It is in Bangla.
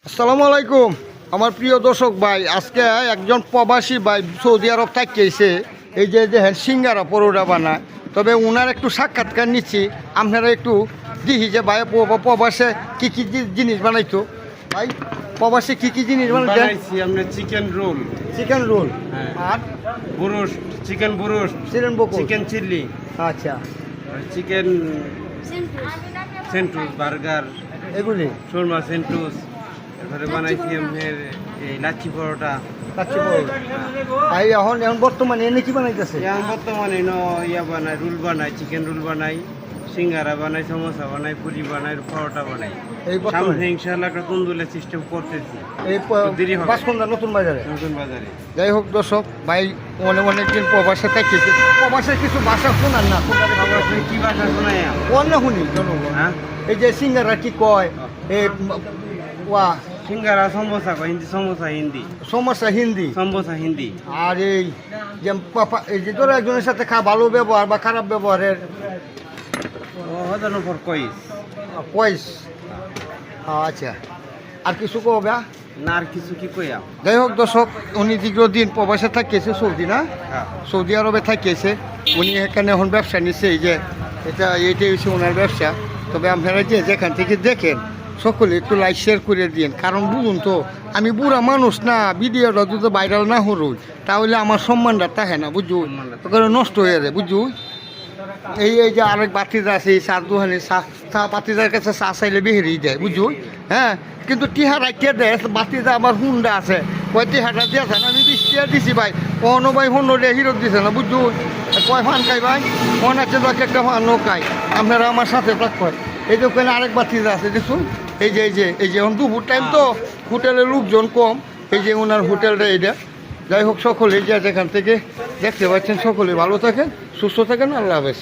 আসসালামু আলাইকুম আমার প্রিয় দর্শক ভাই, আজকে একজন প্রবাসী ভাই সৌদি আরব থাকিয়েছে এই যে সিঙ্গারা পরোটা বানায়। তবে ওনার একটু সাক্ষাৎকার নিচ্ছি, আপনারা একটু দেখি যে ভাই প্রবাসে কী কী জিনিস বানাইতো। ভাই প্রবাসে কী কী জিনিস বানাইছি আমরা চিকেন রোল, চিকেন রোল আর বুরুস্ট, চিকেন বুরুস্ট, চিকেন বকো, চিকেন চিল্লি, আচ্ছা চিকেন সেন্টুস, বার্গার, এগুলি শর্মা সেন্টুস। এরপরে বানাইছি আমাদের এই লাচ্ছি পরোটা। কাচ্চি পরোটা। ভাই এখন এখন বর্তমানে এনে কি বানাইতেছে? এখন বর্তমানে ইয়া বানাই, রোল বানাই, চিকেন রোল বানাই, সিঙ্গারা বানাই, সমোসা বানাই, পুরি বানাই, পরোটা বানাই। এই সামনে ইনশাআল্লাহ একটা তন্দুলের সিস্টেম করতেছি এই দেরি হবে। বাসকুন্দা নতুন বাজারে। নতুন বাজারে। যাই হোক দর্শক ভাই, অনেকদিন প্রবাসে থাকিয়েছে, প্রবাসের কিছু ভাষা শোনান না, কি ভাষা শোনাই? অন্য শুনি জনগণ। হ্যাঁ, এই যে সিঙ্গারা কি কয়, এই ওয়া সিঙ্গারা সমোসা কয়, হিন্দি সমোসা হিন্দি, সমস্যা হিন্দি, সমোসা হিন্দি। আর এই যে এই যে তোরা একজনের সাথে ভালো ব্যবহার বা খারাপ ব্যবহারের হজার উপর কইস কয়েস। আচ্ছা, আর কিছু কবে? না আর কিছু কি কইয়া। যাই হোক দর্শক, উনি দীর্ঘদিন প্রবাসে থাকিয়েছে সৌদি, না হ্যাঁ, সৌদি আরবে থাকিয়েছে। উনি এখানে এখন ব্যবসা নিচ্ছে, এই যে এইটাই হচ্ছে ওনার ব্যবসা। তবে আপনারা যে যেখান থেকে দেখেন সকলে একটু লাইক শেয়ার করে দিন, কারণ বুঝুন তো আমি বুড়া মানুষ না, ভিডিওটা যদি ভাইরাল না হরুই তাহলে আমার সম্মানটা থাকে না, বুঝু ওখানে নষ্ট হয়ে যায়, বুঝু। এই এই যে আরেক বাতিজা আছে, এই চার দোহানি চা বাতিজার কাছে চা চাইলে বেহেরেই দেয়, বুঝু। হ্যাঁ, কিন্তু টিহা রাখিয়ে দেয় বাতিজা, আমার হুন্ডা আছে, কয় টিহাটা দিয়েছে না, আমি 20 টাকা দিছি ভাই, অন্য ভাই হুন্ডে হিরো দিছে না, বুঝু। কয় ফান খাই ভাই, মনে আছে তো একটা ফান খাই, আপনারা আমার সাথে প্রাক কয়। এই যে ওখানে আরেক বাতিজা আছে দেখুন, এই যে এখন দুপুর টাইম তো হোটেলের লোকজন কম, এই যে ওনার হোটেলটা এইটা। যাই হোক সকলে যে যেখান থেকে দেখতে পাচ্ছেন সকলে ভালো থাকেন, সুস্থ থাকেন, আল্লাহ হাফেজ।